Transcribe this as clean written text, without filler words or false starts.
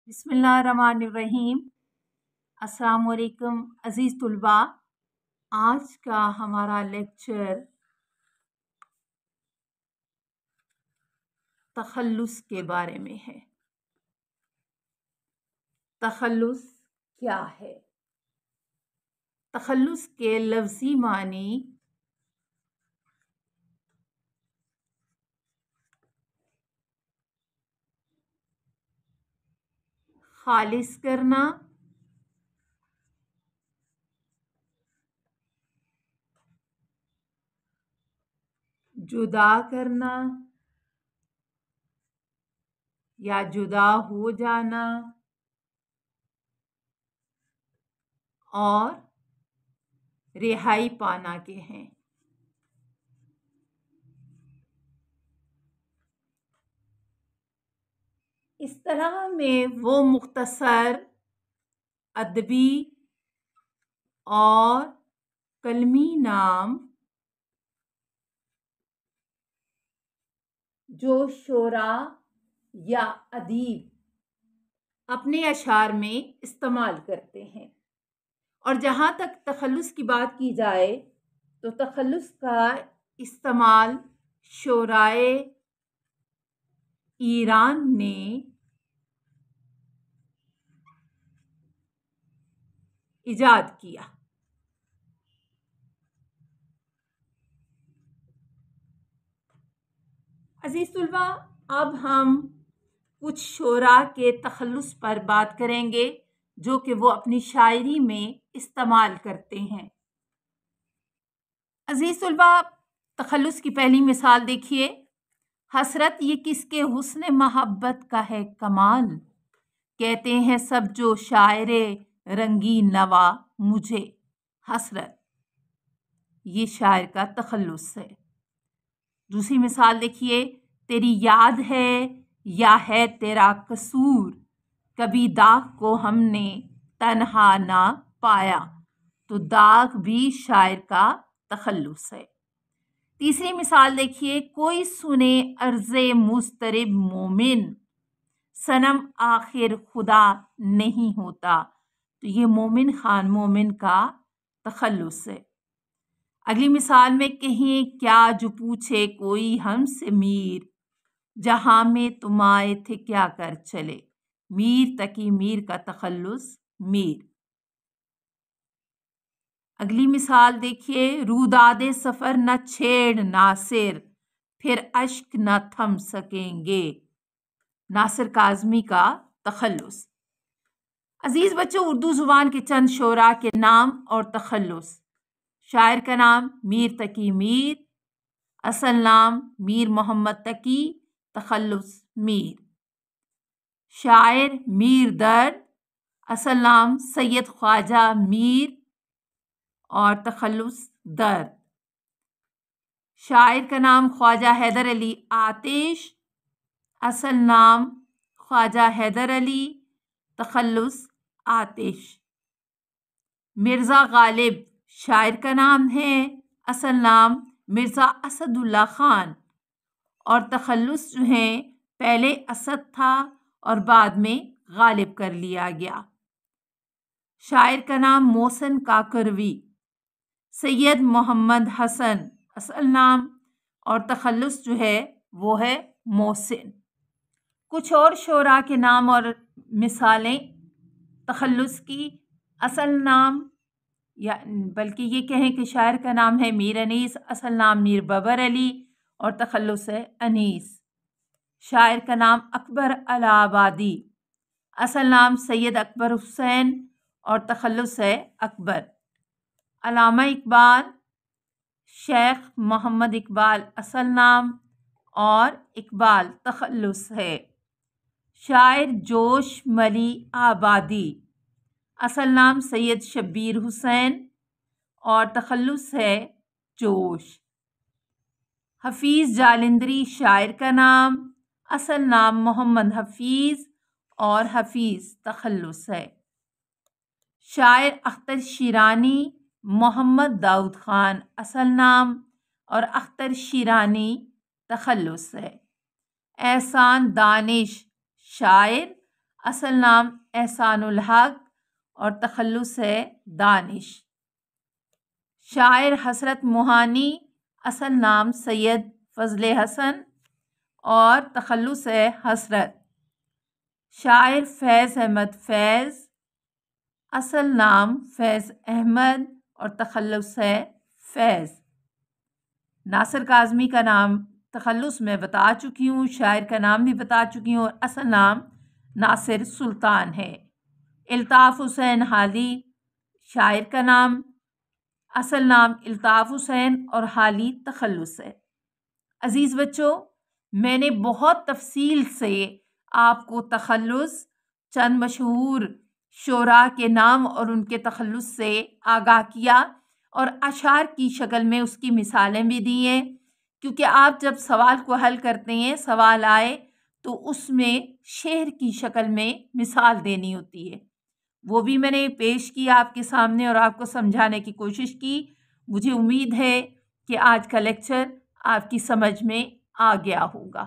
بسم اللہ الرحمن الرحیم۔ السلام علیکم عزیز طلباء، آج کا ہمارا لیکچر تخلص کے بارے میں ہے۔ تخلص کیا ہے؟ تخلص کے لفظی معنی خالص کرنا، جدا کرنا یا جدا ہو جانا اور رہائی پانا کے ہیں۔ اصطلاح میں وہ مختصر ادبی اور کلمی نام جو شعراء یا ادیب اپنے اشعار میں استعمال کرتے ہیں، اور جہاں تک تخلص کی بات کی جائے تو تخلص کا استعمال شعرائے ایران نے ایجاد کیا۔ عزیز طلباء، اب ہم کچھ شعراء کے تخلص پر بات کریں گے جو کہ وہ اپنی شاعری میں استعمال کرتے ہیں۔ عزیز طلباء، تخلص کی پہلی مثال دیکھیے۔ حسرت یہ کس کے حسن محبت کا ہے کمال، کہتے ہیں سب جو شاعر رنگین نوا مجھے حسرت۔ یہ شاعر کا تخلص ہے۔ دوسری مثال دیکھیے۔ تیری یاد ہے یا ہے تیرا قصور، کبھی داغ کو ہم نے تنہا نہ پایا، تو داغ بھی شاعر کا تخلص ہے۔ تیسری مثال دیکھیے۔ کوئی سنے عرض مضطرب مومن، صنم آخر خدا نہیں ہوتا، تو یہ مومن خان مومن کا تخلص ہے۔ اگلی مثال میں کہیں کیا جو پوچھے کوئی ہم سے میر، جہاں میں تم آئے تھے کیا کر چلے، میر تقی میر کا تخلص میر۔ اگلی مثال دیکھیے۔ روداد سفر نہ چھیڑ ناصر، پھر اشک نہ تھم سکیں گے، ناصر کاظمی کا تخلص۔ عزیز بچوں، اردو زبان کے چند شعراء کے نام اور تخلص۔ شاعر کا نام میر تقی میر، اصل نام میر محمد تقی، تخلص میر۔ شاعر میر درد، اصل نام سید خواجہ میر اور تخلص درد۔ شاعر کا نام خواجہ حیدر علی آتش، اصل نام خواجہ حیدر علی، تخلص آتش۔ مرزا غالب شاعر کا نام ہے، اصل نام مرزا اسد اللہ خان، اور تخلص جو ہیں پہلے اسد تھا اور بعد میں غالب کر لیا گیا۔ شاعر کا نام محسن کاکروی، سید محمد حسن اصل نام، اور تخلص جو ہے وہ ہے محسن۔ کچھ اور شعراء کے نام اور مثالیں تخلص کی۔ اصل نام یا بلکہ یہ کہیں کہ شاعر کا نام ہے میر انیس، اصل نام میر ببر علی اور تخلص ہے انیس۔ شاعر کا نام اکبر الہ آبادی، اصل نام سید اکبر حسین اور تخلص ہے اکبر۔ علامہ اقبال شیخ محمد اقبال اصل نام اور اقبال تخلص ہے۔ شاعر جوش ملی آبادی، اصل نام سید شبیر حسین اور تخلص ہے جوش۔ حفیظ جالندری شاعر کا نام، اصل نام محمد حفیظ اور حفیظ تخلص ہے۔ شاعر اختر شیرانی محمد داؤد خان اصل نام اور اختر شیرانی تخلص ہے۔ احسان دانش شاعر، اصل نام احسان الحق اور تخلص ہے دانش۔ شاعر حسرت موہانی، اصل نام سید فضل حسن اور تخلص ہے حسرت۔ شاعر فیض احمد فیض، اصل نام فیض احمد اور تخلص ہے فیض۔ ناصر کاظمی کا نام تخلص میں بتا چکی ہوں، شاعر کا نام بھی بتا چکی ہوں، اور اصل نام ناصر سلطان ہے۔ الطاف حسین حالی، شاعر کا نام، اصل نام الطاف حسین اور حالی تخلص ہے۔ عزیز بچوں، میں نے بہت تفصیل سے آپ کو تخلص، چند مشہور شعراء کے نام اور ان کے تخلص سے آگاہ کیا، اور اشعار کی شکل میں اس کی مثالیں بھی دی ہیں، کیونکہ آپ جب سوال کو حل کرتے ہیں، سوال آئے تو اس میں شعر کی شکل میں مثال دینی ہوتی ہے، وہ بھی میں نے پیش کی آپ کے سامنے اور آپ کو سمجھانے کی کوشش کی۔ مجھے امید ہے کہ آج کا لیکچر آپ کی سمجھ میں آ گیا ہوگا۔